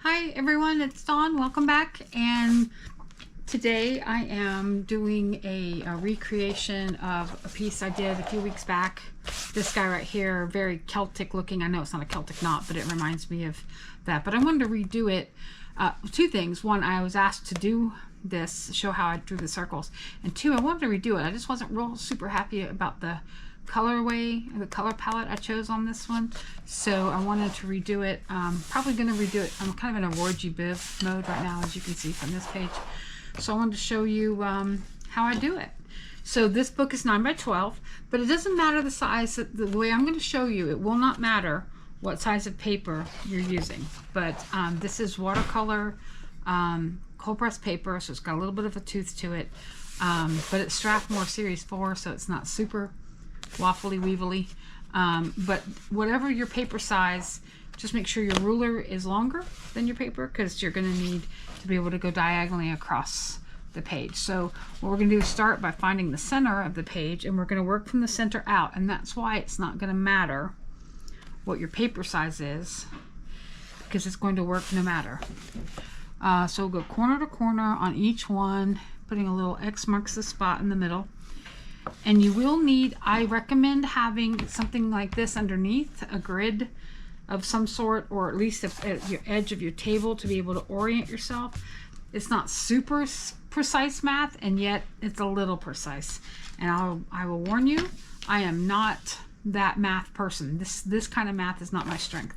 Hi everyone, it's Dawn. Welcome back. And today I am doing a recreation of a piece I did a few weeks back. This guy right here, very Celtic looking. I know it's not a Celtic knot, but it reminds me of that. But I wanted to redo it. Two things. One, I was asked to do this, show how I drew the circles. And two, I wanted to redo it. I just wasn't real super happy about the colorway, the color palette I chose on this one, so I wanted to redo it. Probably going to redo it. I'm kind of in a Roy Biv mode right now, as you can see from this page. So I wanted to show you how I do it. So this book is 9 by 12, but it doesn't matter the size. The way I'm going to show you, it will not matter what size of paper you're using. But this is watercolor cold press paper, so it's got a little bit of a tooth to it, but it's Strathmore Series 4, so it's not super waffly weevily, but whatever your paper size, just make sure your ruler is longer than your paper, because you're going to need to be able to go diagonally across the page. So what we're going to do is start by finding the center of the page, and we're going to work from the center out, and that's why it's not going to matter what your paper size is, because it's going to work no matter. So we'll go corner to corner on each one, putting a little X marks the spot in the middle. And you will need, I recommend having something like this underneath, a grid of some sort, or at least at your edge of your table to be able to orient yourself. It's not super precise math, and yet it's a little precise. And I will warn you, I am not that math person. This kind of math is not my strength.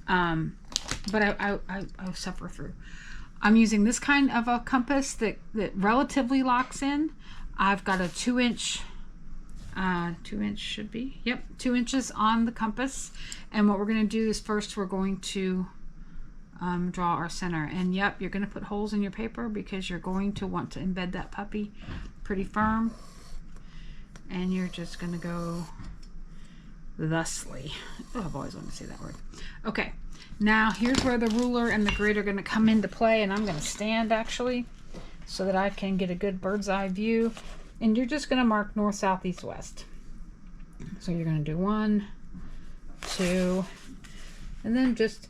But I suffer through. I'm using this kind of a compass that relatively locks in. I've got a 2-inch, 2-inch should be, yep, 2 inches on the compass. And what we're going to do is first we're going to draw our center. And yep, you're going to put holes in your paper because you're going to want to embed that puppy pretty firm. And you're just going to go thusly. Oh, I've always wanted to say that word. Okay, now here's where the ruler and the grid are going to come into play, and I'm going to stand actually, so that I can get a good bird's eye view. And you're just going to mark north, south, east, west. So you're going to do 1, 2, and then just,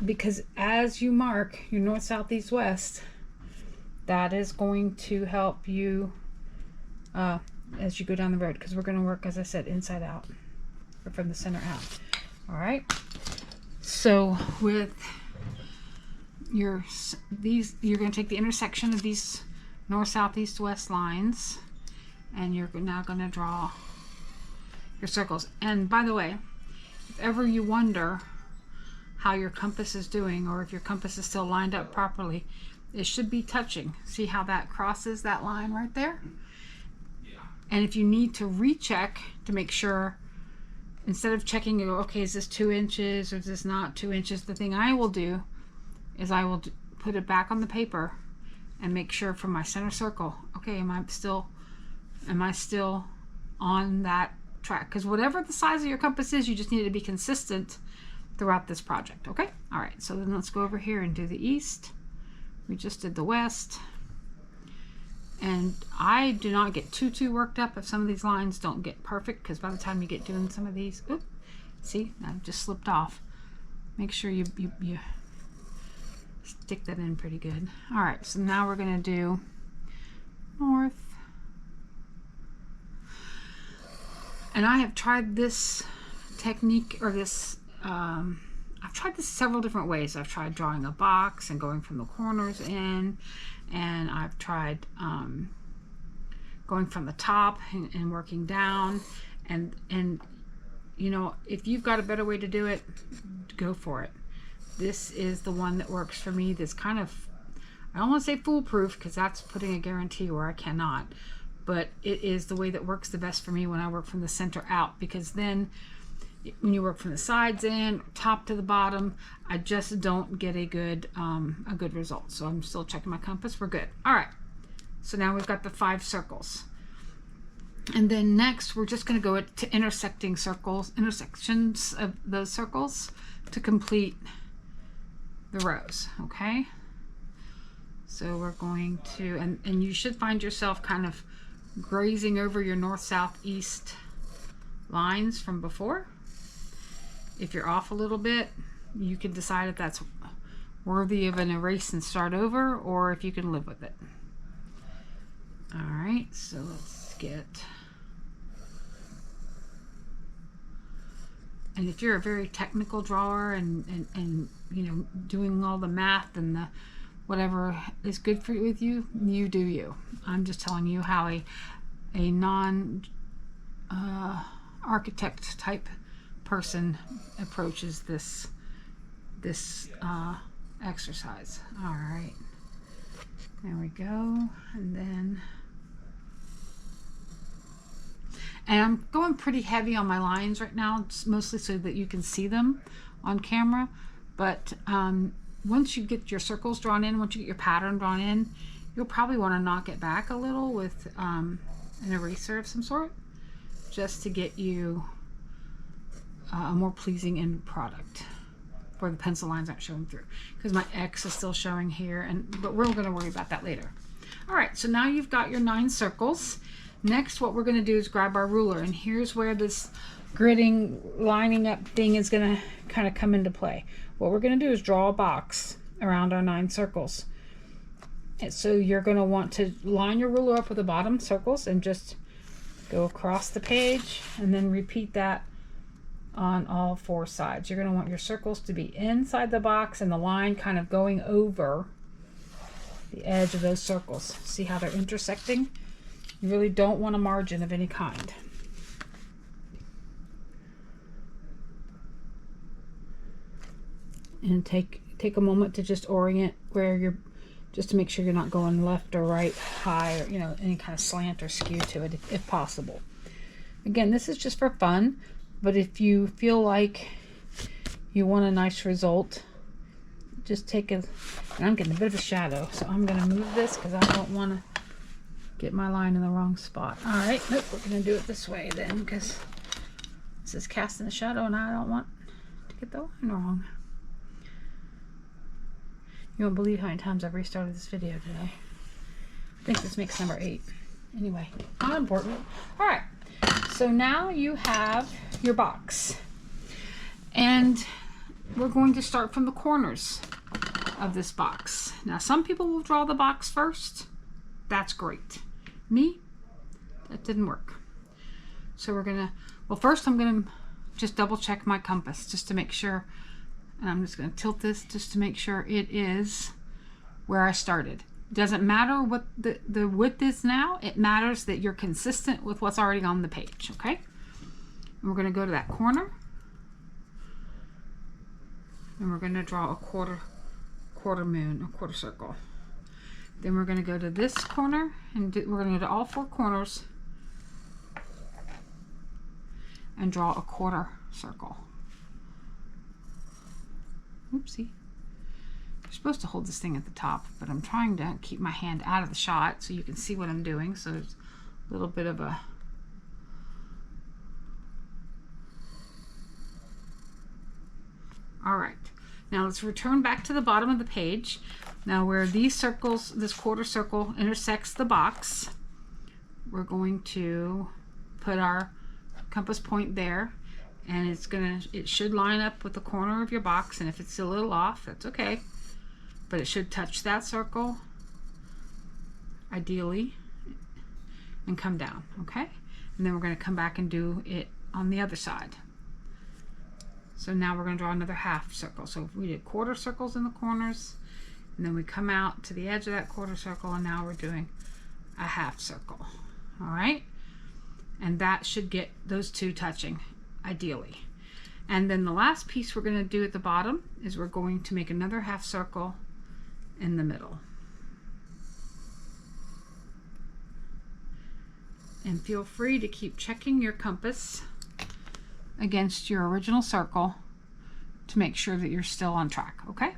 because as you mark your north, south, east, west, that is going to help you as you go down the road, because we're going to work, as I said, inside out, or from the center out. All right. So with you're going to take the intersection of these north, south, east, west lines, and you're now going to draw your circles. And by the way, if ever you wonder how your compass is doing, or if your compass is still lined up properly, it should be touching. See how that crosses that line right there? And if you need to recheck to make sure, instead of checking, you go, okay, is this 2 inches or is this not 2 inches? The thing I will do is I will put it back on the paper and make sure from my center circle, okay, am I still on that track? Because whatever the size of your compass is, you just need to be consistent throughout this project. Okay, all right, so then let's go over here and do the east. We just did the west, and I do not get too worked up if some of these lines don't get perfect, because by the time you get doing some of these, oops, see, I've just slipped off. Make sure you stick that in pretty good. All right, so now we're going to do north. And I have tried this technique, or this, I've tried this several different ways. I've tried drawing a box and going from the corners in, and I've tried going from the top and working down. And you know, if you've got a better way to do it, go for it. This is the one that works for me. This kind of, I don't want to say foolproof, because that's putting a guarantee where I cannot, but it is the way that works the best for me when I work from the center out, because then when you work from the sides in, top to the bottom, I just don't get a good result. So I'm still checking my compass. We're good. All right. So now we've got the 5 circles. And then next we're just going to go to intersections of those circles to complete the rows. Okay, so we're going to, and you should find yourself kind of grazing over your north, south, east lines from before. If you're off a little bit, you can decide if that's worthy of an erase and start over, or if you can live with it. All right, so let's get, and if you're a very technical drawer and you know, doing all the math and the whatever is good for with you, you do you. I'm just telling you how a non architect type person approaches this exercise. All right, there we go. And I'm going pretty heavy on my lines right now, just mostly so that you can see them on camera. But once you get your circles drawn in, once you get your pattern drawn in, you'll probably want to knock it back a little with an eraser of some sort, just to get you a more pleasing end product where the pencil lines aren't showing through, because my X is still showing here, but we're going to worry about that later. All right, so now you've got your 9 circles. Next, what we're going to do is grab our ruler, and here's where this gridding, lining up thing is going to kind of come into play. What we're going to do is draw a box around our 9 circles. And so you're going to want to line your ruler up with the bottom circles and just go across the page, and then repeat that on all 4 sides. You're going to want your circles to be inside the box and the line kind of going over the edge of those circles. See how they're intersecting? You really don't want a margin of any kind. And take a moment to just orient where you're, just to make sure you're not going left or right, high, or, you know, any kind of slant or skew to it if possible. Again, this is just for fun, but if you feel like you want a nice result, just take a, and I'm getting a bit of a shadow, so I'm going to move this because I don't want to get my line in the wrong spot. All right, nope, we're going to do it this way then, because this is casting a shadow and I don't want to get the line wrong. You won't believe how many times I've restarted this video today. I think this makes number 8. Anyway, not important. All right, so now you have your box. And we're going to start from the corners of this box. Now, some people will draw the box first. That's great. Me, that didn't work. So we're gonna, well, first I'm gonna just double check my compass just to make sure. And I'm just going to tilt this just to make sure it is where I started. Doesn't matter what the width is now. It matters that you're consistent with what's already on the page, okay? And we're going to go to that corner. And we're going to draw a quarter moon, a quarter circle. Then we're going to go to this corner, and we're going to go to all 4 corners and draw a quarter circle. Oopsie. You're supposed to hold this thing at the top, but I'm trying to keep my hand out of the shot so you can see what I'm doing. So there's a little bit of a... All right. Now let's return back to the bottom of the page. Now where these circles, this quarter circle intersects the box, we're going to put our compass point there. And it should line up with the corner of your box, and if it's a little off, that's okay. But it should touch that circle, ideally, and come down, okay? And then we're going to come back and do it on the other side. So now we're going to draw another half circle. So we did quarter circles in the corners, and then we come out to the edge of that quarter circle, and now we're doing a half circle, all right? And that should get those 2 touching, ideally. And then the last piece we're going to do at the bottom is we're going to make another half circle in the middle. And feel free to keep checking your compass against your original circle to make sure that you're still on track, okay?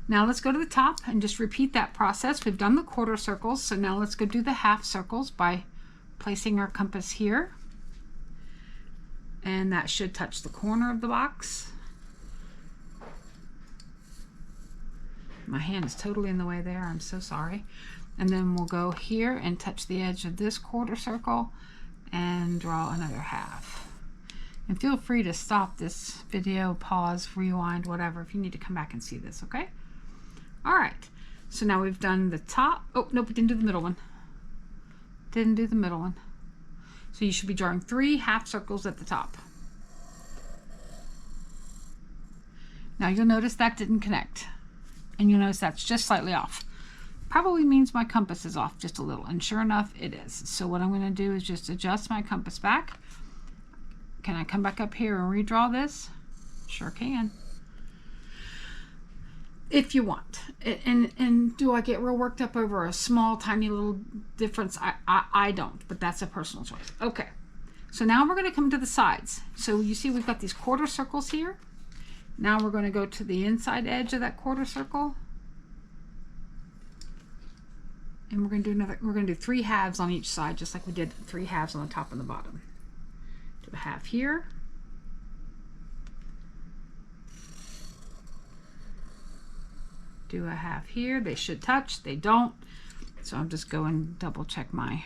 Now let's go to the top and just repeat that process. We've done the quarter circles, so now let's go do the half circles by placing our compass here. And that should touch the corner of the box. My hand is totally in the way there, I'm so sorry. And then we'll go here and touch the edge of this quarter circle and draw another half. And feel free to stop this video, pause, rewind, whatever, if you need to come back and see this, okay? All right, so now we've done the top. Oh, nope, we didn't do the middle one. Didn't do the middle one. So you should be drawing 3 half circles at the top. Now you'll notice that didn't connect. And you'll notice that's just slightly off. Probably means my compass is off just a little. And sure enough, it is. So what I'm going to do is just adjust my compass back. Can I come back up here and redraw this? Sure can. If you want. And do I get real worked up over a small, tiny little difference? I don't, but that's a personal choice. Okay, so now we're going to come to the sides. So you see we've got these quarter circles here. Now we're going to go to the inside edge of that quarter circle. And we're going to do 3 halves on each side, just like we did 3 halves on the top and the bottom. Do a half here. Do a half here. They should touch. They don't. So I'm just going double check my,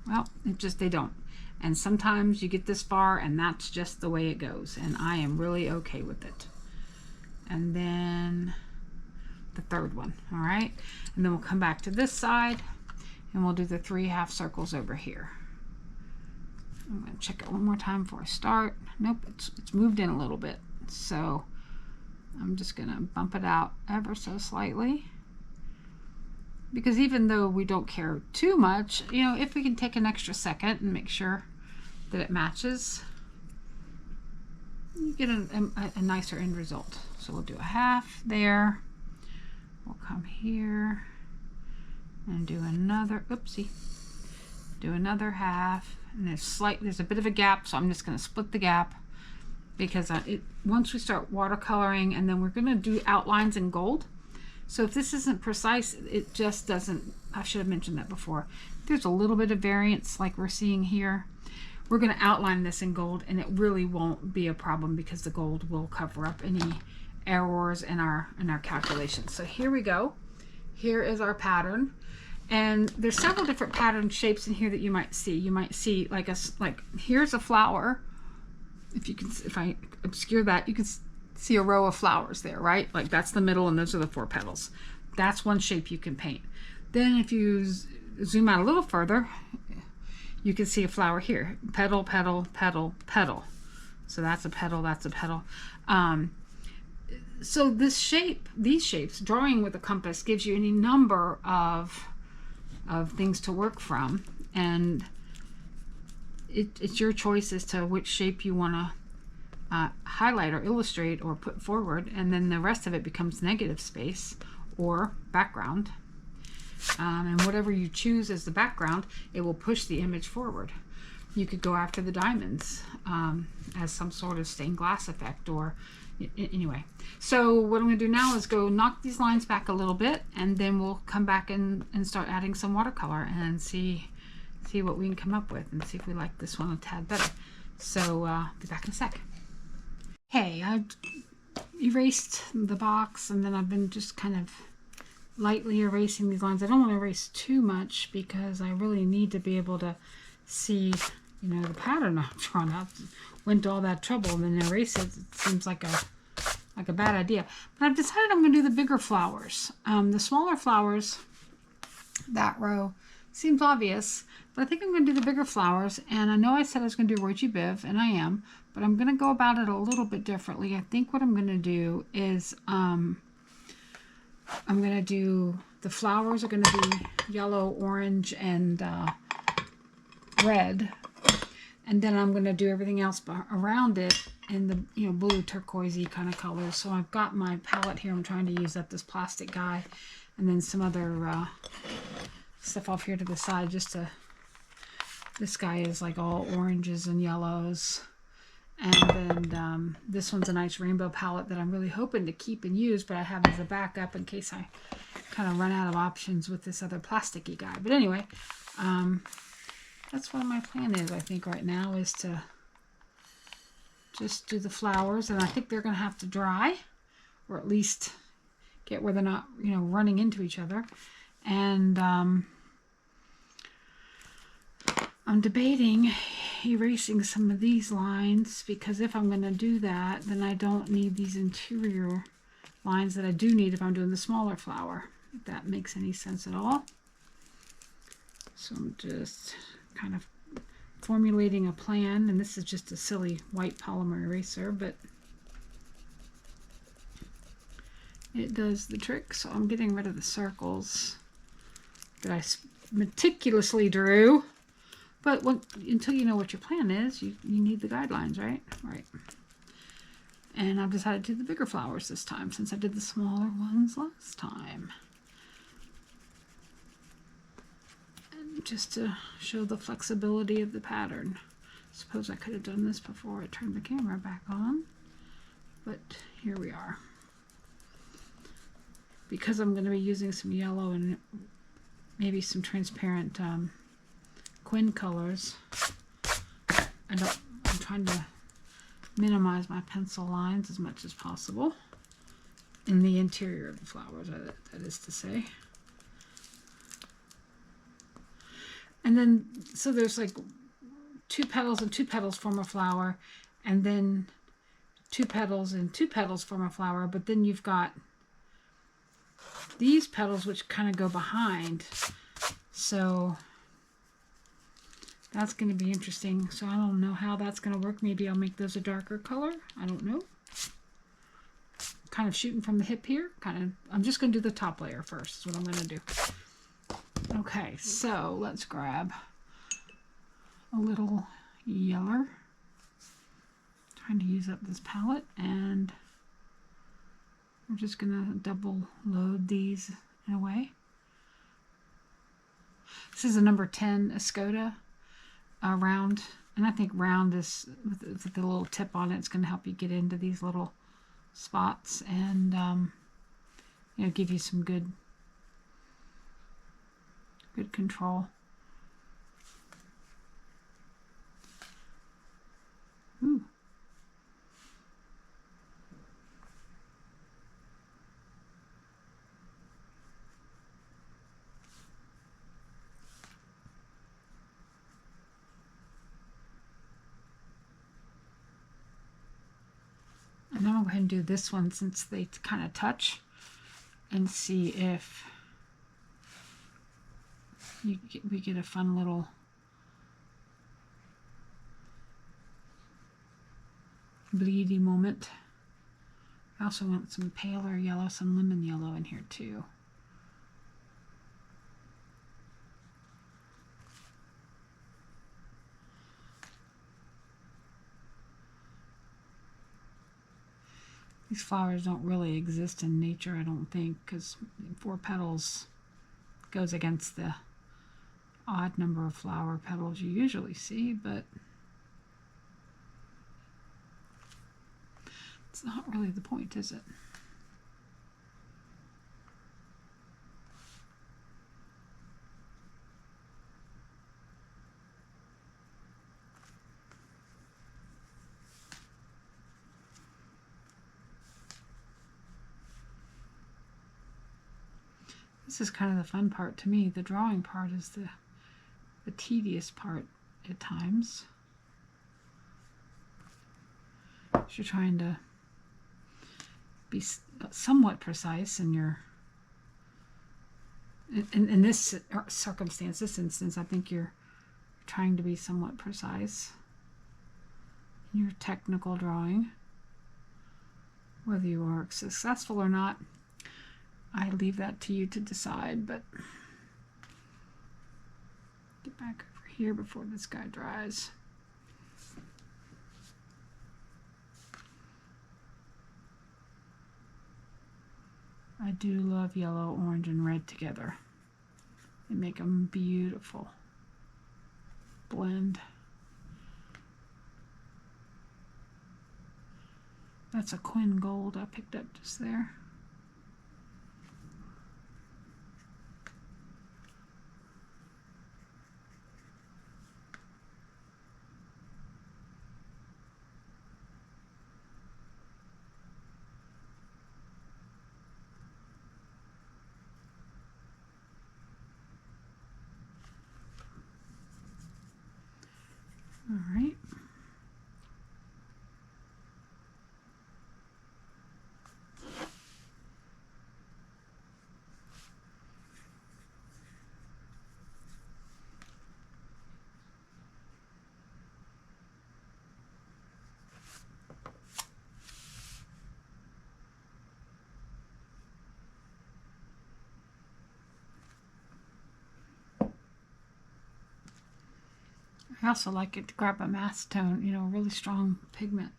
well, they don't. And sometimes you get this far and that's just the way it goes. And I am really okay with it. And then the third one. All right. And then we'll come back to this side and we'll do the 3 half circles over here. I'm going to check it one more time before I start. Nope, it's moved in a little bit. So I'm just going to bump it out ever so slightly. Because even though we don't care too much, you know, if we can take an extra second and make sure that it matches, you get a nicer end result. So we'll do a half there. We'll come here and do another, oopsie, do another half. And there's a bit of a gap, so I'm just going to split the gap. Because once we start watercoloring, and then we're going to do outlines in gold. So if this isn't precise, it just doesn't, I should have mentioned that before. There's a little bit of variance like we're seeing here. We're going to outline this in gold, and it really won't be a problem because the gold will cover up any errors in our calculations. So here we go. Here is our pattern. And there's several different pattern shapes in here that you might see. You might see like here's a flower. If I obscure that, you can see a row of flowers there, right? Like that's the middle and those are the 4 petals. That's one shape you can paint. Then if you zoom out a little further, you can see a flower here. Petal, petal, petal, petal. So that's a petal, that's a petal. So these shapes, drawing with a compass gives you any number of things to work from. And it's your choice as to which shape you want to highlight or illustrate or put forward, and then the rest of it becomes negative space or background. And whatever you choose as the background, it will push the image forward. You could go after the diamonds as some sort of stained glass effect, or anyway. So what I'm going to do now is go knock these lines back a little bit, and then we'll come back and start adding some watercolor and see what we can come up with and see if we like this one a tad better. So be back in a sec. Hey, I've erased the box, and then I've been just kind of lightly erasing these lines. I don't want to erase too much because I really need to be able to see, you know, the pattern I've drawn out. Went to all that trouble and then erase it. It seems like a bad idea. But I've decided I'm going to do the bigger flowers. The smaller flowers, that row, seems obvious, but I think I'm going to do the bigger flowers. And I know I said I was going to do Roy G. Biv, and I am, but I'm going to go about it a little bit differently. I think what I'm going to do is I'm going to do, the flowers are going to be yellow, orange, and red. And then I'm going to do everything else around it in the, you know, blue, turquoisey kind of colors. So I've got my palette here. I'm trying to use up this plastic guy, and then some other stuff off here to the side. This guy is like all oranges and yellows. And then this one's a nice rainbow palette that I'm really hoping to keep and use, but I have as a backup in case I kind of run out of options with this other plasticky guy. But anyway, that's what my plan is, I think, right now, is to just do the flowers. And I think they're going to have to dry, or at least get where they're not, you know, running into each other. And I'm debating erasing some of these lines, because if I'm going to do that, then I don't need these interior lines that I do need if I'm doing the smaller flower, if that makes any sense at all. So I'm just kind of formulating a plan, and this is just a silly white polymer eraser, but it does the trick. So I'm getting rid of the circles that I meticulously drew. But until you know what your plan is, you need the guidelines, right? Right. And I've decided to do the bigger flowers this time, since I did the smaller ones last time. And just to show the flexibility of the pattern. Suppose I could have done this before I turned the camera back on, but here we are. Because I'm going to be using some yellow and maybe some transparent Quinn colors, I'm trying to minimize my pencil lines as much as possible in the interior of the flowers, that is to say. And then, so there's like 2 petals and 2 petals form a flower, and then 2 petals and 2 petals form a flower, but then you've got these petals which kind of go behind. So that's going to be interesting. So I don't know how that's going to work. Maybe I'll make those a darker color. I don't know. Kind of shooting from the hip here. I'm just going to do the top layer first. Is what I'm going to do. Okay, so let's grab a little yeller. Trying to use up this palette, and we're just going to double load these in a way. This is a number 10 Escoda round, and I think round is with the little tip on it. It's going to help you get into these little spots and you know, give you some good control. Ooh. And then I'll go ahead and do this one since they kind of touch, and see if we get a fun little bleedy moment. I also want some paler yellow, some lemon yellow in here too. These flowers don't really exist in nature, I don't think, because 4 petals goes against the odd number of flower petals you usually see, but it's not really the point, is it? This is kind of the fun part to me. The drawing part is the tedious part at times. You're trying to be somewhat precise in your in this circumstance, this instance, I think you're trying to be somewhat precise in your technical drawing. Whether you are successful or not, I leave that to you to decide, but get back over here before this guy dries. I do love yellow, orange, and red together. They make a beautiful blend. That's a Quinn gold I picked up just there. All right. I also like it to grab a mass tone, you know, a really strong pigment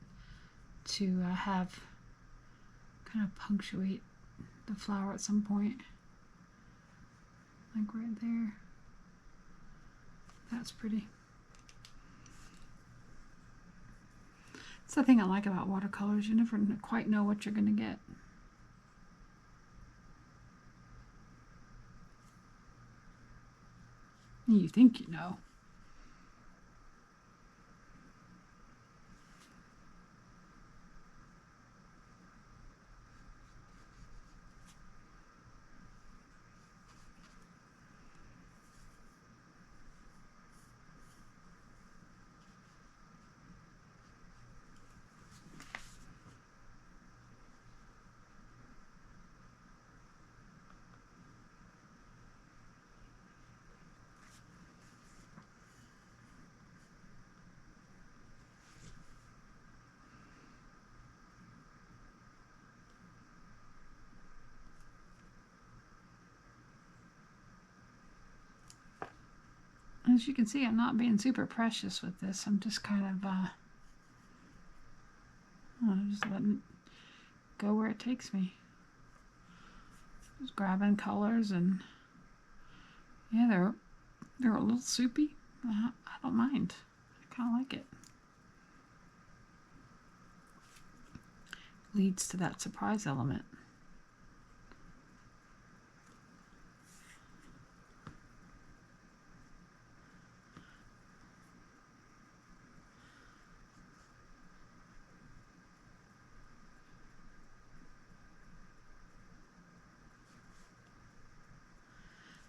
to have kind of punctuate the flower at some point. Like right there. That's pretty. It's the thing I like about watercolors. You never quite know what you're going to get. You think you know. As you can see, I'm not being super precious with this. I'm just kind of just letting it go where it takes me. Just grabbing colors, and yeah, they're a little soupy. I don't mind. I kind of like it. Leads to that surprise element.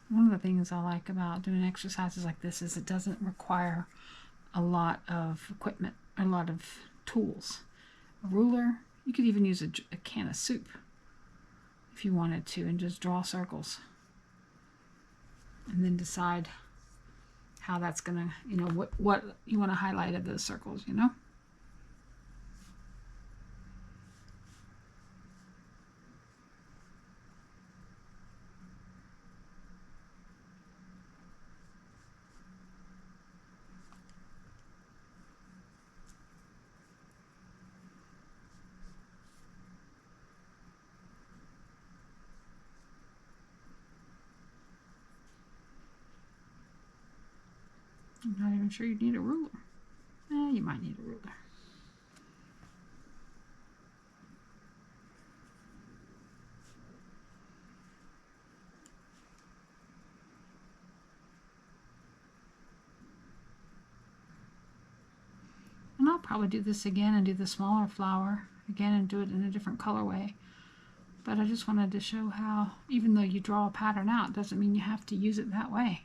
One of the things I like about doing exercises like this is it doesn't require a lot of equipment, a lot of tools. A ruler, you could even use a can of soup if you wanted to, and just draw circles. And then decide how that's gonna, you know, what you want to highlight of those circles, you know? I'm not even sure you need a ruler. You might need a ruler. And I'll probably do this again and do the smaller flower again and do it in a different colorway. But I just wanted to show how, even though you draw a pattern out, doesn't mean you have to use it that way.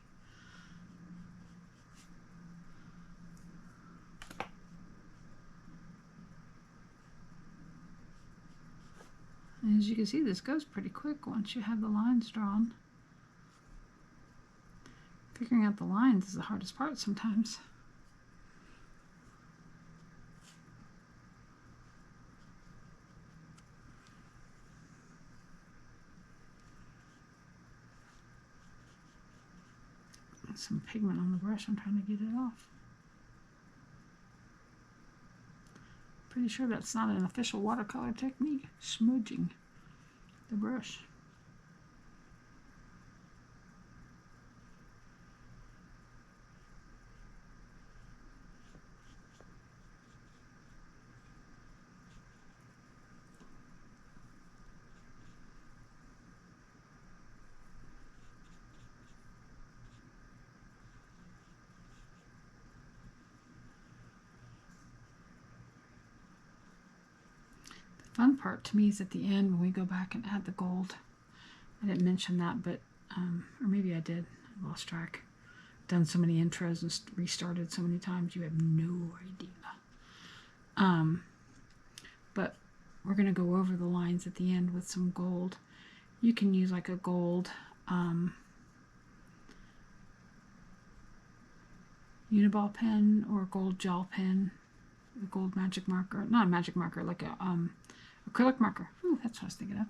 And as you can see, this goes pretty quick once you have the lines drawn. Figuring out the lines is the hardest part sometimes. Some pigment on the brush, I'm trying to get it off. Pretty sure that's not an official watercolor technique, smudging the brush. Fun part to me is at the end when we go back and add the gold. I didn't mention that, but or maybe I did. I lost track. Done so many intros and restarted so many times, you have no idea. But we're going to go over the lines at the end with some gold. You can use like a gold Uniball pen or a gold gel pen, a gold magic marker, not a magic marker, like a acrylic marker. Ooh, that's what I was thinking of.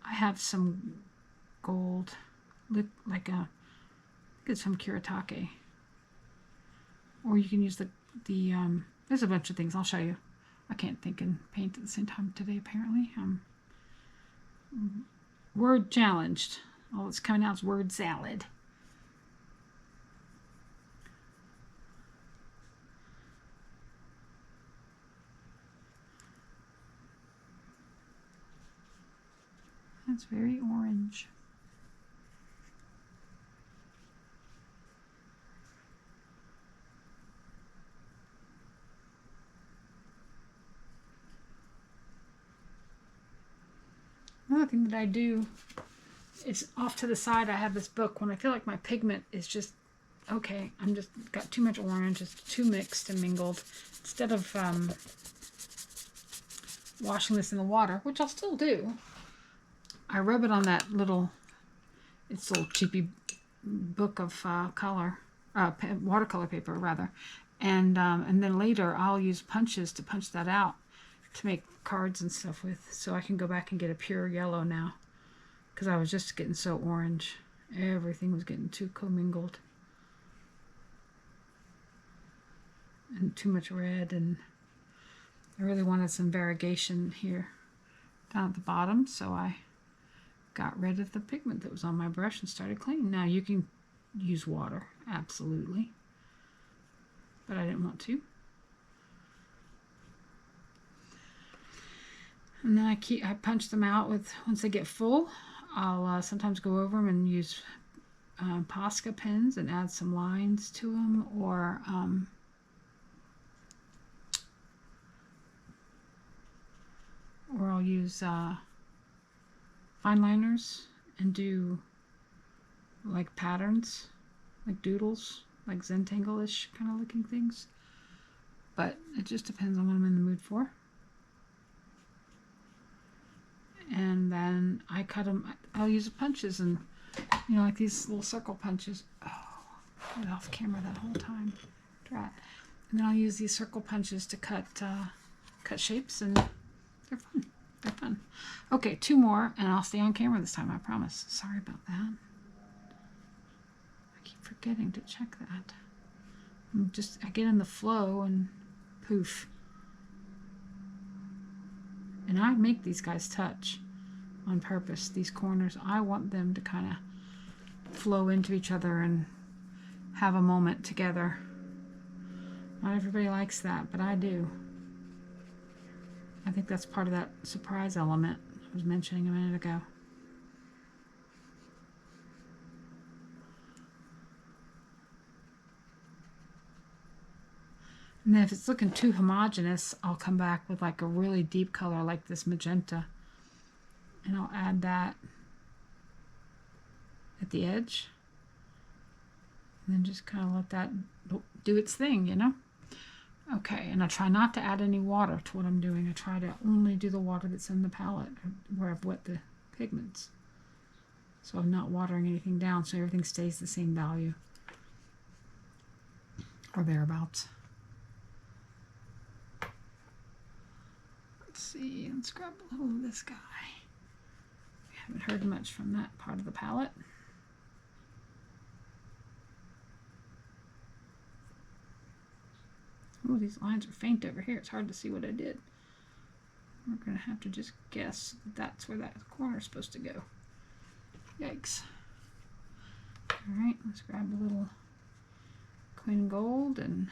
I have some gold, like a, I think it's from Kiritake. or you can use there's a bunch of things. I'll show you. I can't think and paint at the same time today, apparently. Word challenged. All that's coming out is word salad. That's very orange. Another thing that I do is off to the side I have this book when I feel like my pigment is just okay, I'm just got too much orange, it's too mixed and mingled. Instead of washing this in the water, which I'll still do, I rub it on that little, it's a little cheapy book of watercolor paper rather, and then later I'll use punches to punch that out to make cards and stuff with, so I can go back and get a pure yellow now, because I was just getting so orange. Everything was getting too commingled and too much red, and I really wanted some variegation here down at the bottom, so I got rid of the pigment that was on my brush and started cleaning. Now you can use water, absolutely, but I didn't want to. And then I punch them out with, once they get full, I'll sometimes go over them and use Posca pens and add some lines to them, or I'll use fine liners and do like patterns, like doodles, like Zentangle-ish kind of looking things. But it just depends on what I'm in the mood for. And then I cut them, I'll use punches, and you know, like these little circle punches. Oh, I was off camera that whole time. Drat. And then I'll use these circle punches to cut shapes, and they're fun. They're fun. Okay, 2 more, and I'll stay on camera this time, I promise. Sorry about that. I keep forgetting to check that. I get in the flow and poof. And I make these guys touch on purpose. These corners, I want them to kind of flow into each other and have a moment together. Not everybody likes that, but I do. I think that's part of that surprise element I was mentioning a minute ago. And then if it's looking too homogeneous, I'll come back with like a really deep color like this magenta, and I'll add that at the edge, and then just kind of let that do its thing, you know? Okay, and I try not to add any water to what I'm doing. I try to only do the water that's in the palette where I've wet the pigments. So I'm not watering anything down, so everything stays the same value or thereabouts. Let's see, let's grab a little of this guy. We haven't heard much from that part of the palette. Oh, these lines are faint over here. It's hard to see what I did. We're going to have to just guess that that's where that corner is supposed to go. Yikes. Alright, let's grab a little Queen Gold and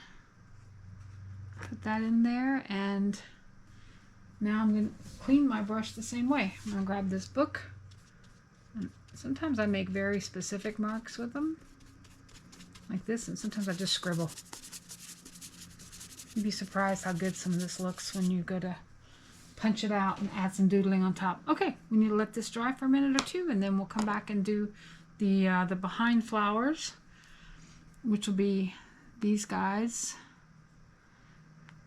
put that in there, and now I'm going to clean my brush the same way. I'm going to grab this book, and sometimes I make very specific marks with them, like this, and sometimes I just scribble. You'd be surprised how good some of this looks when you go to punch it out and add some doodling on top. Okay, we need to let this dry for a minute or two, and then we'll come back and do the behind flowers, which will be these guys.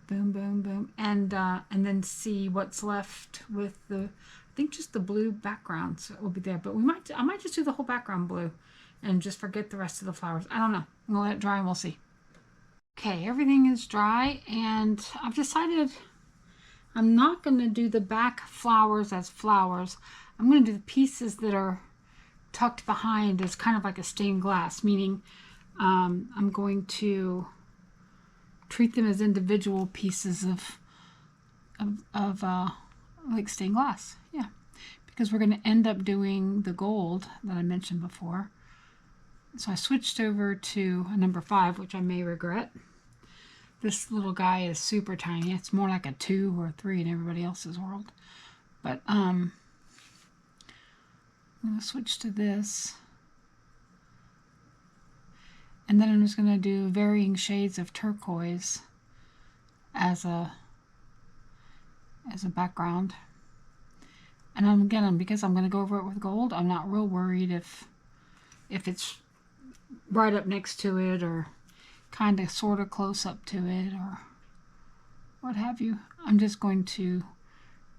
Boom, boom, boom, and then see what's left with the, I think just the blue background, so it will be there. But I might just do the whole background blue and just forget the rest of the flowers. I don't know. I'm gonna let it dry and we'll see. Okay, everything is dry, and I've decided I'm not going to do the back flowers as flowers. I'm going to do the pieces that are tucked behind as kind of like a stained glass, meaning I'm going to treat them as individual pieces of like stained glass. Yeah, because we're going to end up doing the gold that I mentioned before. So I switched over to a number 5, which I may regret. This little guy is super tiny. It's more like a 2 or 3 in everybody else's world. But I'm going to switch to this. And then I'm just going to do varying shades of turquoise as a background. And again, because I'm going to go over it with gold, I'm not real worried if it's right up next to it or kind of sort of close up to it or what have you. I'm just going to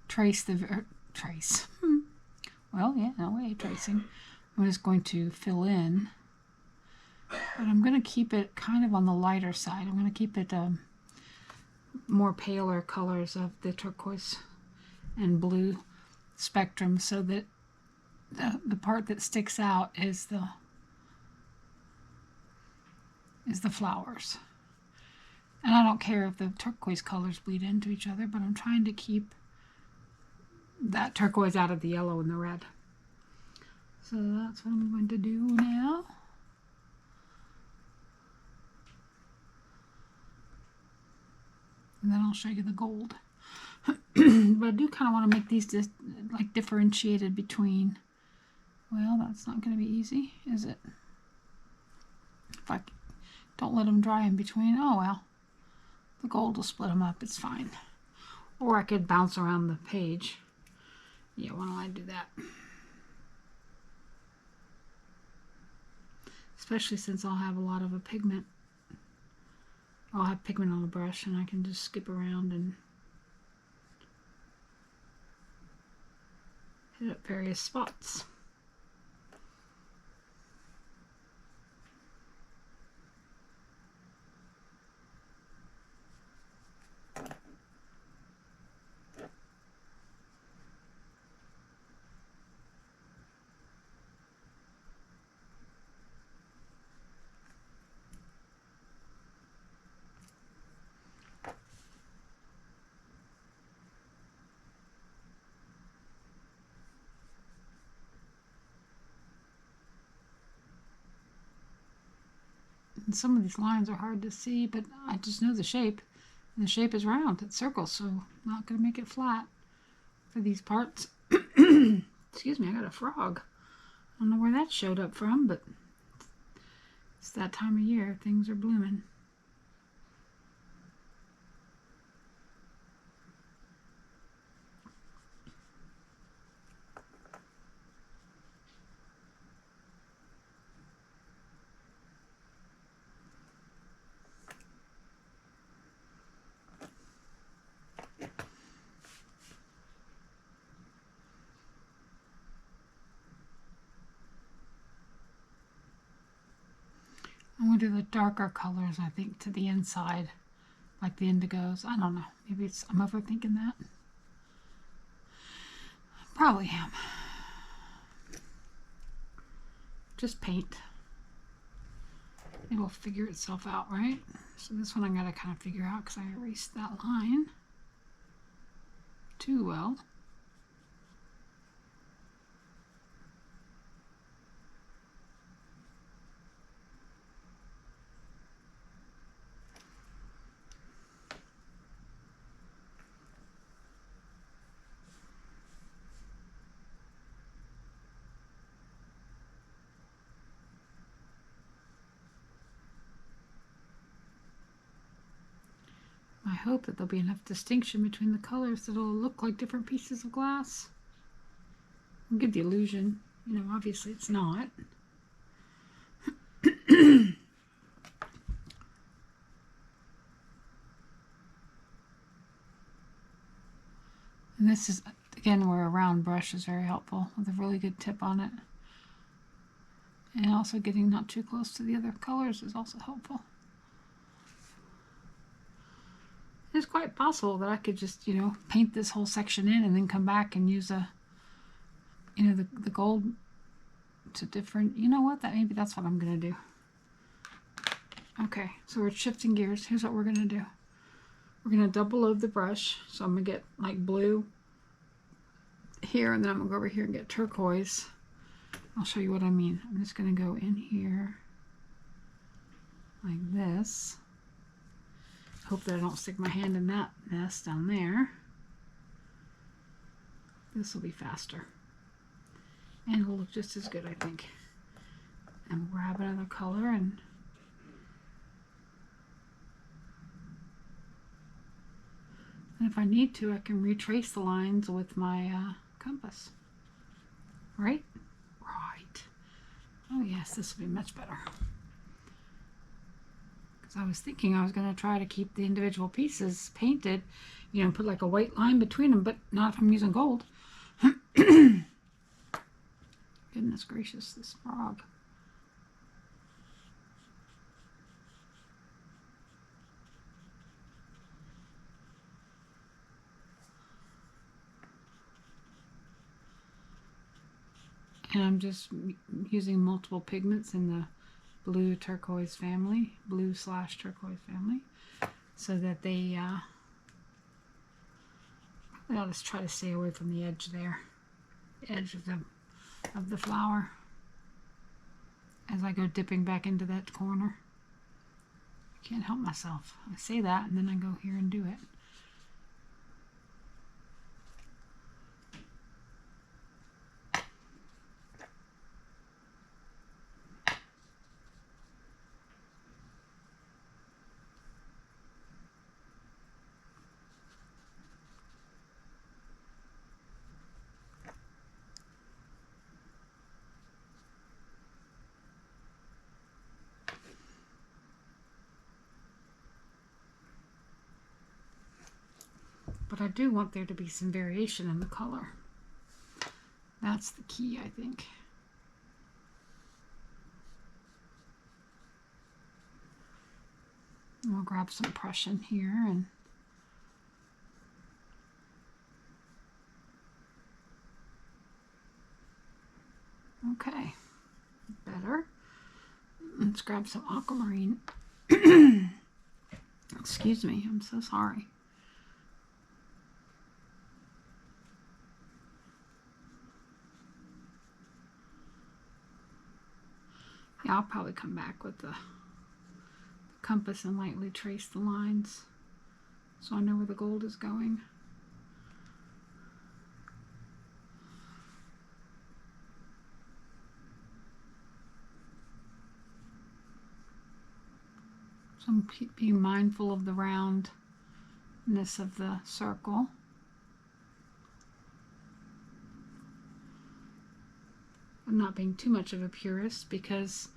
trace well, yeah, no way tracing. I'm just going to fill in, but I'm going to keep it kind of on the lighter side. I'm going to keep it more paler colors of the turquoise and blue spectrum, so that the part that sticks out is the flowers. And I don't care if the turquoise colors bleed into each other, but I'm trying to keep that turquoise out of the yellow and the red. So that's what I'm going to do now. And then I'll show you the gold. But I do kind of want to make these just like differentiated between, well, that's not going to be easy, is it? If I don't let them dry in between, oh well, the gold will split them up, it's fine. Or I could bounce around the page. Yeah, why don't I do that? Especially since I'll have a lot of a pigment. I'll have pigment on the brush and I can just skip around and hit up various spots. And some of these lines are hard to see, but I just know the shape. And the shape is round, it's circles, so I'm not going to make it flat for these parts. Excuse me, I got a frog. I don't know where that showed up from, but it's that time of year. Things are blooming. I'm going to do the darker colors, I think, to the inside, like the indigos. I don't know. Maybe I'm overthinking that. Probably am. Just paint. It'll figure itself out, right? So this one I got to kind of figure out because I erased that line too well. I hope that there'll be enough distinction between the colors that it'll look like different pieces of glass. I'll give the illusion, you know, obviously it's not. And this is, again, where a round brush is very helpful with a really good tip on it. And also getting not too close to the other colors is also helpful. It's quite possible that I could just, you know, paint this whole section in and then come back and use the gold to different, you know what, maybe that's what I'm going to do. Okay, so we're shifting gears. Here's what we're going to do. We're going to double load the brush. So I'm going to get like blue here, and then I'm going to go over here and get turquoise. I'll show you what I mean. I'm just going to go in here like this. Hope that I don't stick my hand in that mess down there. This will be faster. And it'll look just as good, I think. And we'll grab another color and if I need to, I can retrace the lines with my compass. Right? Right. Oh yes, this will be much better. Because I was thinking I was going to try to keep the individual pieces painted, you know, put like a white line between them, but not if I'm using gold. Goodness gracious, this frog. And I'm just using multiple pigments in the blue turquoise family, blue / turquoise family, so that they, I'll just try to stay away from the edge there, the edge of the flower, as I go dipping back into that corner. I can't help myself. I say that and then I go here and do it. But I do want there to be some variation in the color. That's the key, I think. And we'll grab some Prussian here and okay, better. Let's grab some aquamarine. Excuse me, I'm so sorry. Yeah, I'll probably come back with the compass and lightly trace the lines so I know where the gold is going. So I'm being mindful of the roundness of the circle. I'm not being too much of a purist because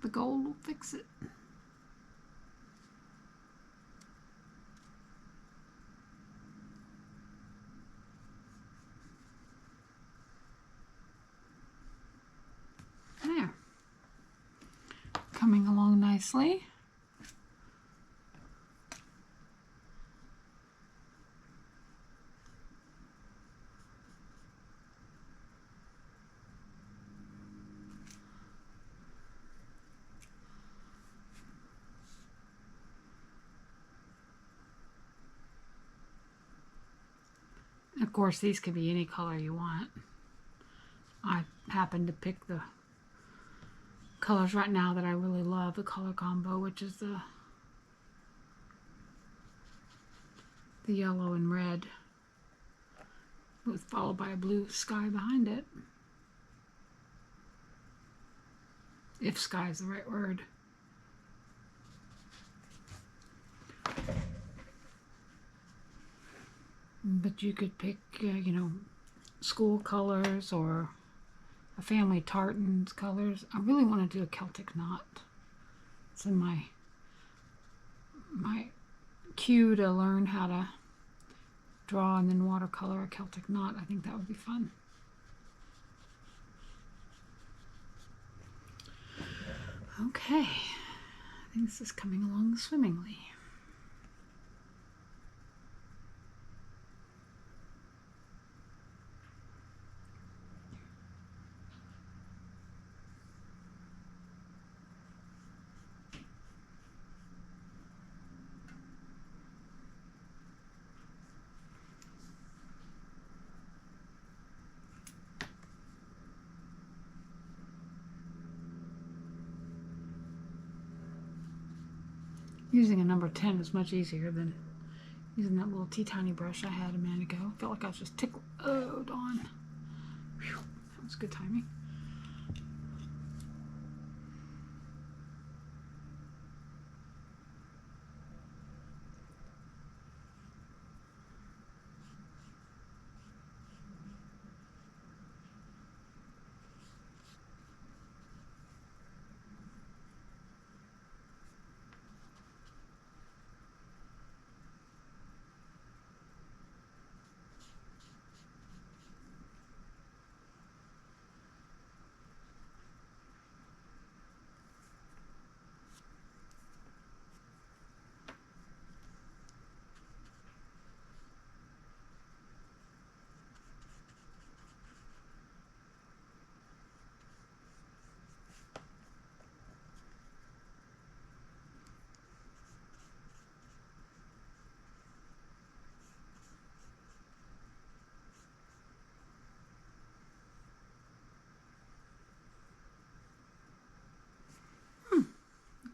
the gold will fix it. There. Coming along nicely. Of course, these could be any color you want. I happen to pick the colors right now that I really love, the color combo, which is the yellow and red, with followed by a blue sky behind it. If sky is the right word. But you could pick, you know, school colors or a family tartans colors. I really want to do a Celtic knot. It's in my queue to learn how to draw and then watercolor a Celtic knot. I think that would be fun. Okay, I think this is coming along swimmingly. Using a number 10 is much easier than using that little teeny brush I had a minute ago. Felt like I was just tickled. Oh, Dawn. Whew, that was good timing.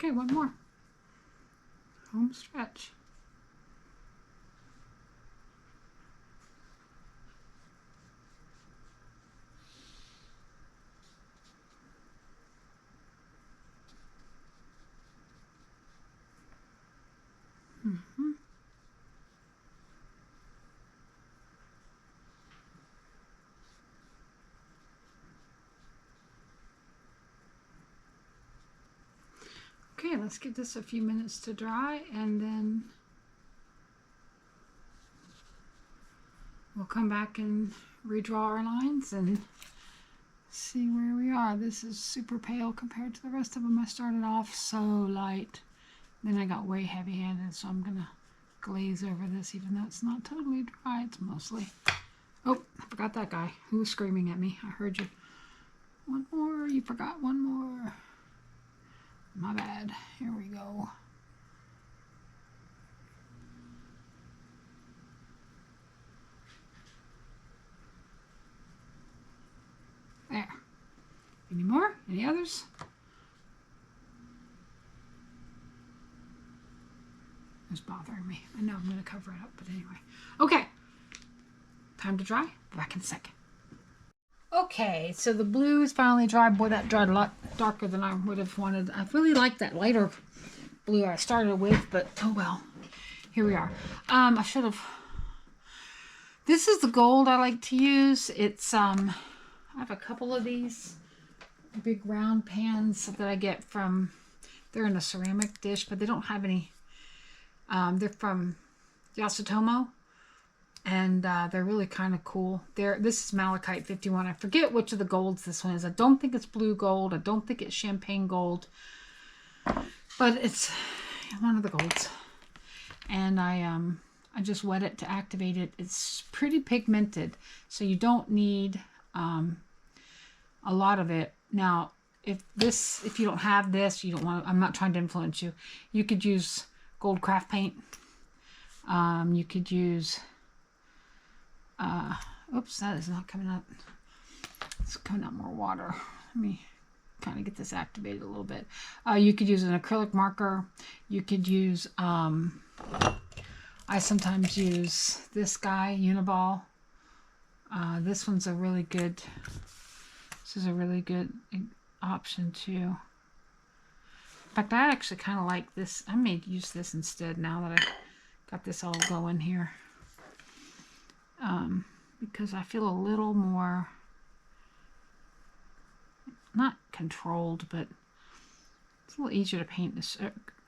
Okay, one more. Home stretch. Mm-hmm. Okay, let's give this a few minutes to dry, and then we'll come back and redraw our lines and see where we are. This is super pale compared to the rest of them. I started off so light, then I got way heavy-handed, so I'm gonna glaze over this even though it's not totally dry. It's mostly... Oh, I forgot that guy who was screaming at me. I heard you. One more. You forgot one more. My bad. Here we go. There. Any more? Any others? It's bothering me. I know I'm going to cover it up, but anyway. Okay. Time to dry. Back in a second. Okay, so the blue is finally dry. Boy, that dried a lot darker than I would have wanted. I really like that lighter blue I started with, but oh well. Here we are. I should have... This is the gold I like to use. It's, I have a couple of these big round pans that I get from... They're in a ceramic dish, but they don't have any... they're from Yasutomo. And they're really kind of cool. This is Malachite 51. I forget which of the golds this one is. I don't think it's blue gold. I don't think it's champagne gold. But it's one of the golds. And I just wet it to activate it. It's pretty pigmented, so you don't need a lot of it. Now, if you don't have this, you don't want. I'm not trying to influence you. You could use gold craft paint. You could use. Oops, that is not coming up. It's coming out more water. Let me kind of get this activated a little bit. You could use an acrylic marker. You could use, I sometimes use this guy, Uniball. This one's a really good, this is a really good option too. In fact, I actually kind of like this. I may use this instead now that I got this all going here. Because I feel a little more, not controlled, but it's a little easier to paint this,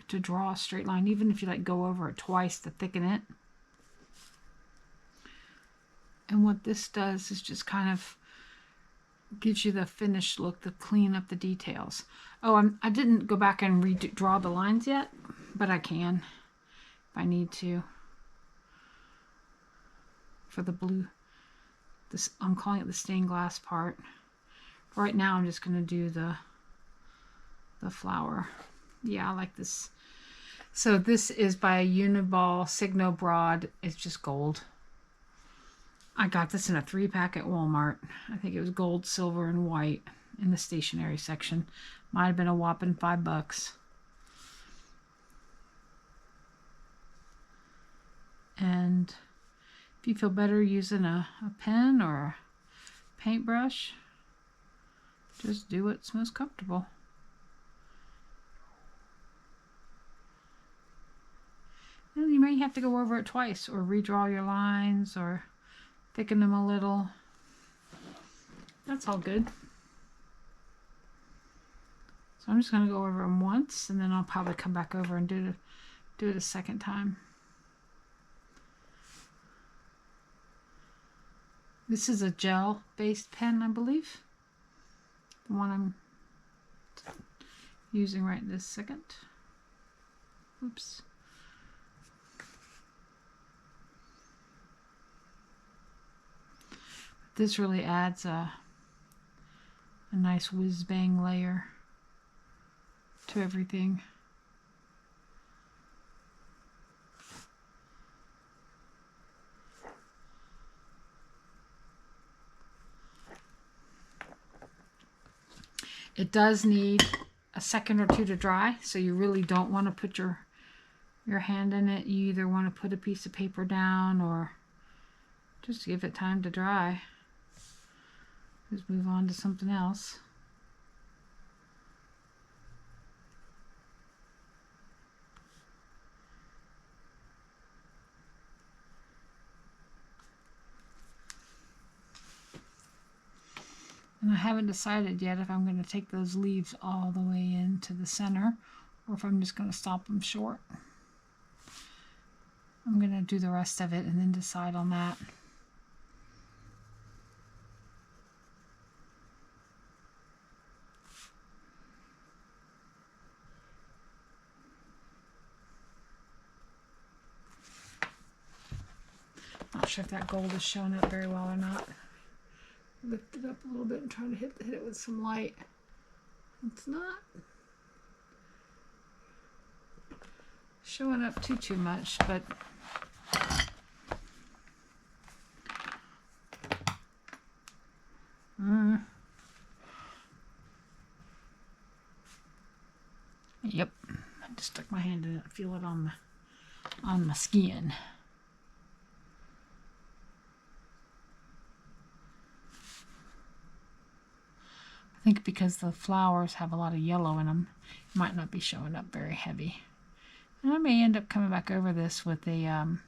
to draw a straight line, even if you like go over it twice to thicken it. And what this does is just kind of gives you the finished look, to clean up the details. Oh, I didn't go back and redraw the lines yet, but I can if I need to. For the blue, this I'm calling it the stained glass part. For right now, I'm just going to do the flower. Yeah, I like this. So this is by Uniball Signo Broad. It's just gold. I got this in a 3-pack at Walmart. I think it was gold, silver, and white in the stationery section. Might have been a whopping $5. And if you feel better using a pen or a paintbrush, just do what's most comfortable. And you may have to go over it twice or redraw your lines or thicken them a little. That's all good. So I'm just going to go over them once, and then I'll probably come back over and do it a second time. This is a gel-based pen, I believe. The one I'm using right this second. Oops. This really adds a nice whiz-bang layer to everything. It does need a second or two to dry, so you really don't want to put your hand in it. You either want to put a piece of paper down or just give it time to dry. Just move on to something else. And I haven't decided yet if I'm going to take those leaves all the way into the center or if I'm just going to stop them short. I'm going to do the rest of it and then decide on that. Not sure if that gold is showing up very well or not. Lift it up a little bit and try to hit it with some light. It's not showing up too much, but yep, I just stuck my hand in it. Feel it on my skin. I think because the flowers have a lot of yellow in them, it might not be showing up very heavy. And I may end up coming back over this with the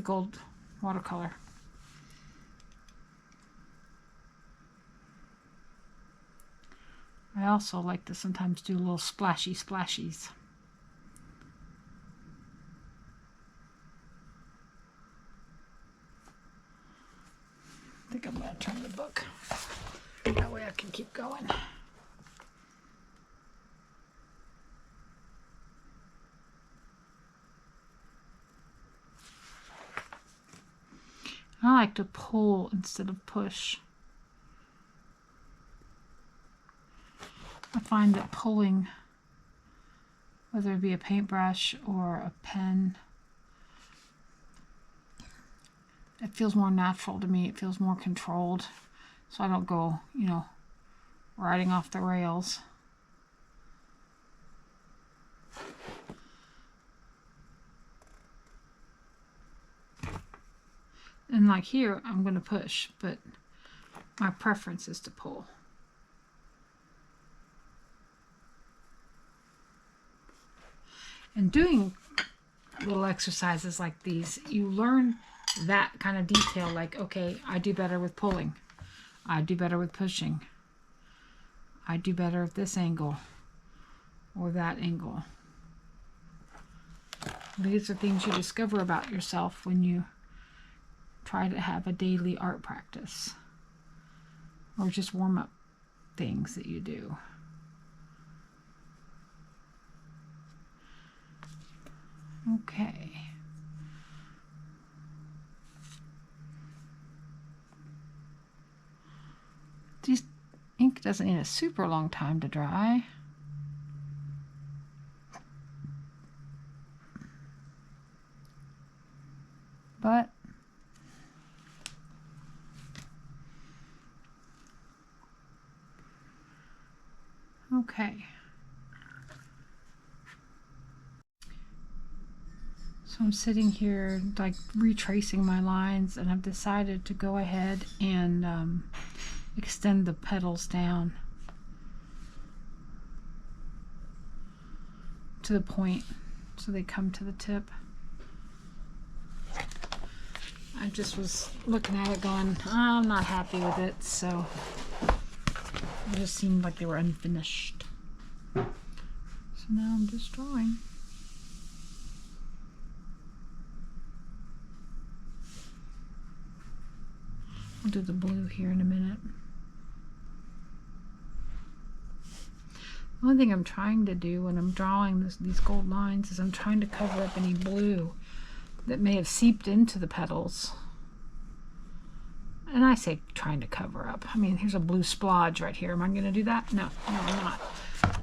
gold watercolor. I also like to sometimes do little splashies. I think I'm going to turn the book. That way I can keep going. I like to pull instead of push. I find that pulling, whether it be a paintbrush or a pen, it feels more natural to me. It feels more controlled. So I don't go, riding off the rails. And like here, I'm going to push, but my preference is to pull. And doing little exercises like these, you learn that kind of detail, like, okay, I do better with pulling. I do better with pushing. I do better at this angle or that angle. These are things you discover about yourself when you try to have a daily art practice or just warm-up things that you do. Okay. This ink doesn't need a super long time to dry. But okay. So I'm sitting here like retracing my lines, and I've decided to go ahead and extend the petals down to the point so they come to the tip. I just was looking at it going, I'm not happy with it, so it just seemed like they were unfinished. So now I'm just drawing. I'll do the blue here in a minute. The only thing I'm trying to do when I'm drawing these gold lines is I'm trying to cover up any blue that may have seeped into the petals. And I say trying to cover up. I mean, here's a blue splodge right here. Am I going to do that? No, I'm not.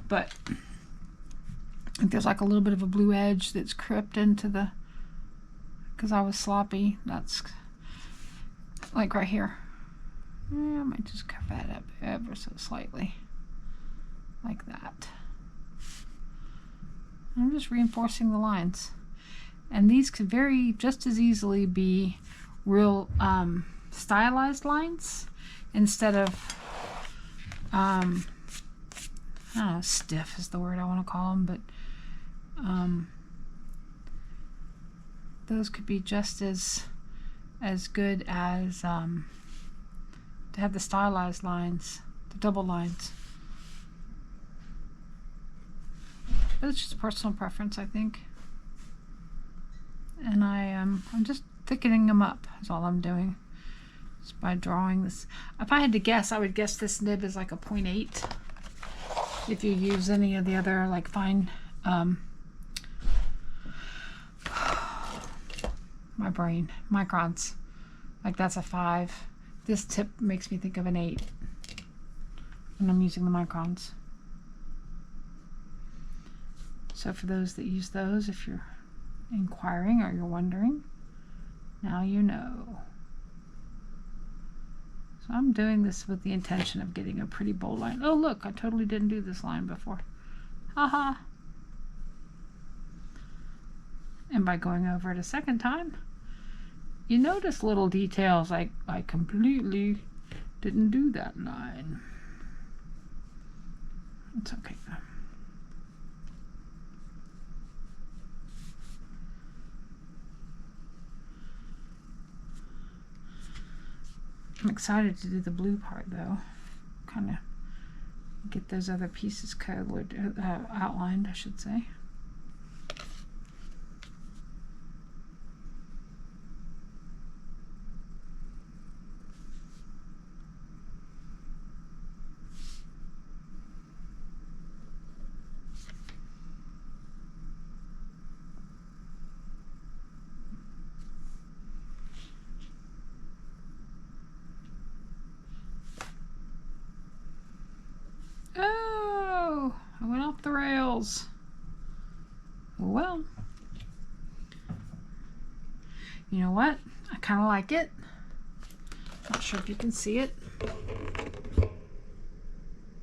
But I think there's like a little bit of a blue edge that's crept into the, because I was sloppy. That's like right here. Yeah, I might just cover that up ever so slightly. Like that. I'm just reinforcing the lines. And these could just as easily be real stylized lines instead of, I don't know, stiff is the word I want to call them, but those could be just as good as to have the stylized lines, the double lines. But it's just personal preference, I think. And I'm just thickening them up is all I'm doing. Just by drawing this. If I had to guess, I would guess this nib is like a 0.8. If you use any of the other like fine my brain, microns. Like that's a 5. This tip makes me think of an 8 when I'm using the microns. So for those that use those, if you're inquiring or you're wondering, now you know. So I'm doing this with the intention of getting a pretty bold line. Oh look, I totally didn't do this line before. Haha. And by going over it a second time, you notice little details like I completely didn't do that line. It's okay though. I'm excited to do the blue part though. Kind of get those other pieces colored, outlined, I should say. I went off the rails. Well, you know what? I kind of like it. Not sure if you can see it.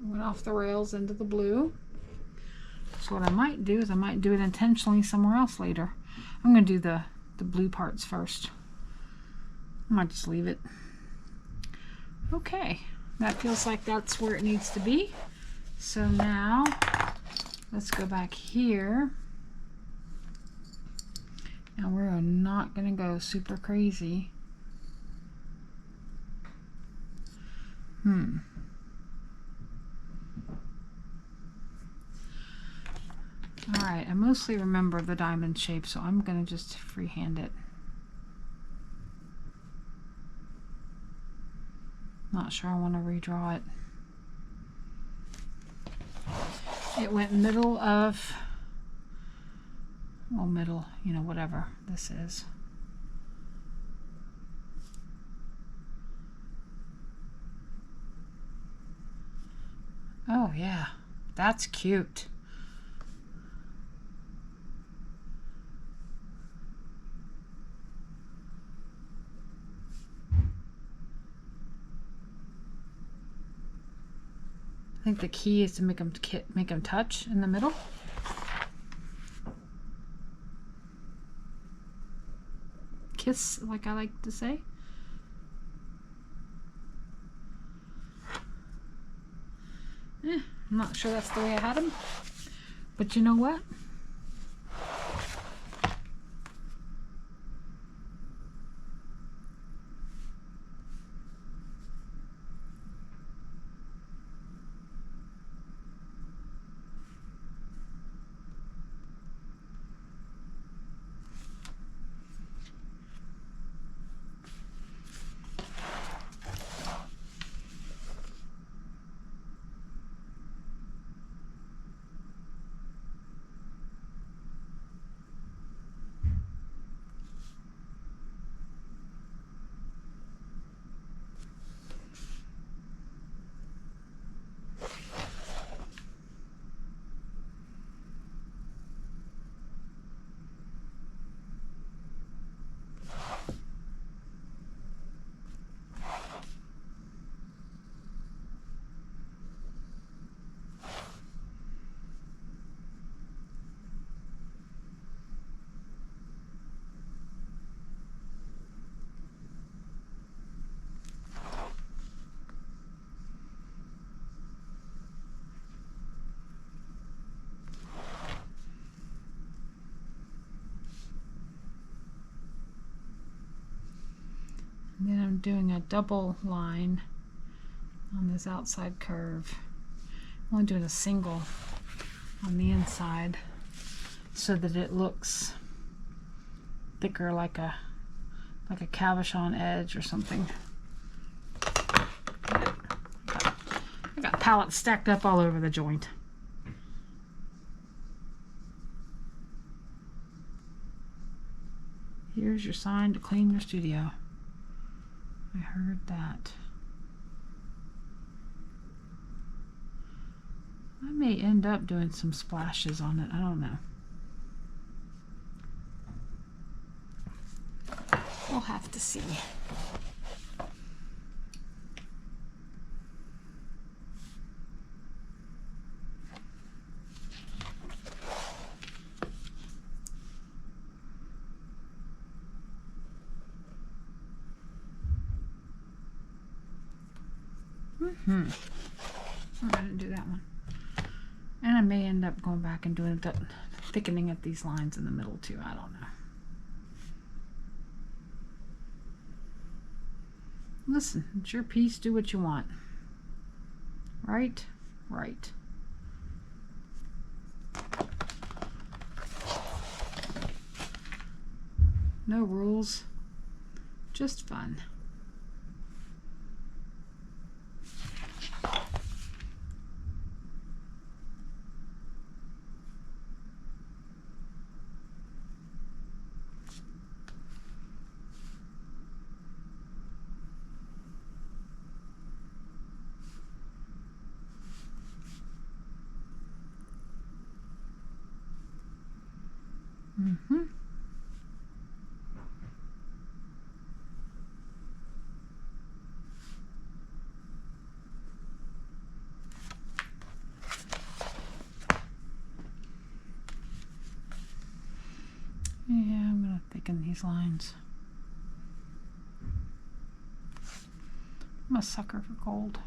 Went off the rails into the blue. So what I might do is I might do it intentionally somewhere else later. I'm going to do the blue parts first. I might just leave it. Okay, that feels like that's where it needs to be. So now let's go back here. Now we're not going to go super crazy. Alright, I mostly remember the diamond shape, so I'm going to just freehand it. Not sure I want to redraw it. It went middle of, well, middle, you know, whatever this is. Oh yeah, that's cute. I think the key is to make them touch in the middle. like I like to say. I'm not sure that's the way I had them, but you know what? And then I'm doing a double line on this outside curve. I'm only doing a single on the inside so that it looks thicker, like a cabochon edge or something. I got palettes stacked up all over the joint. Here's your sign to clean your studio. I heard that. I may end up doing some splashes on it. I don't know. We'll have to see. I didn't do that one. And I may end up going back and doing the thickening at these lines in the middle too. I don't know. Listen, it's your piece. Do what you want. Right? Right. No rules. Just fun. Yeah, I'm going to thicken these lines. I'm a sucker for gold.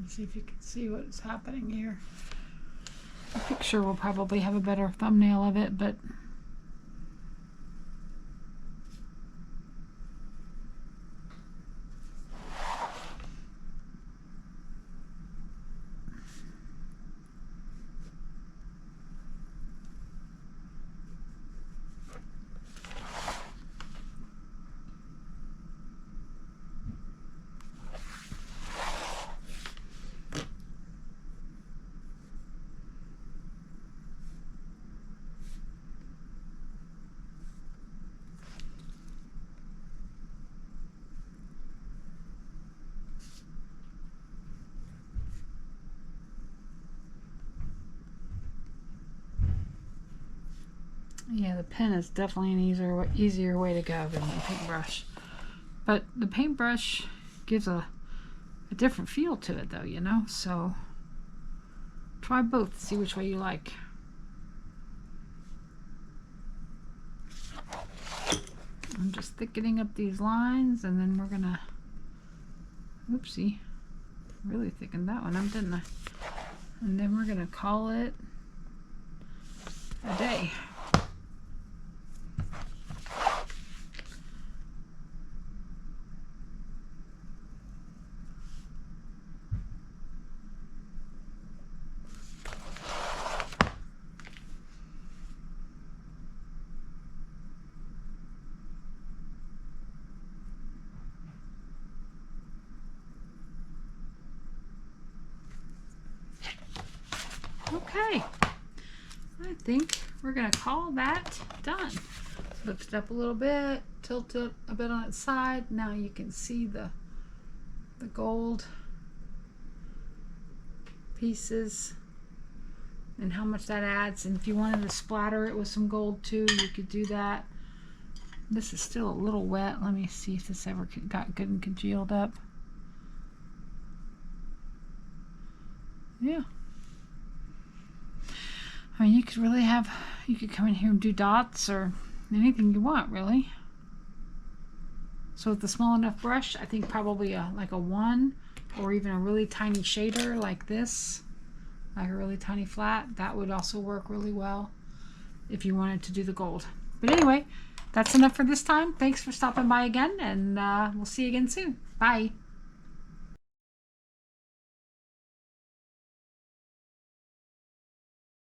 See if you can see what's happening here. The picture will probably have a better thumbnail of it, but Yeah, the pen is definitely an easier way to go than the paintbrush. But the paintbrush gives a different feel to it though, you know? So try both, see which way you like. I'm just thickening up these lines, and then we're gonna, oopsie, really thickened that one up, didn't I? And then we're gonna call it a day. Okay, I think we're gonna call that done. Lift it up a little bit, tilt it a bit on its side. Now you can see the gold pieces and how much that adds. And if you wanted to splatter it with some gold too, you could do that. This is still a little wet. Let me see if this ever got good and congealed up. Yeah. I mean, you could really you could come in here and do dots or anything you want, really. So with a small enough brush, I think probably like a 1, or even a really tiny shader like this, like a really tiny flat, that would also work really well if you wanted to do the gold. But anyway, that's enough for this time. Thanks for stopping by again, and we'll see you again soon. Bye.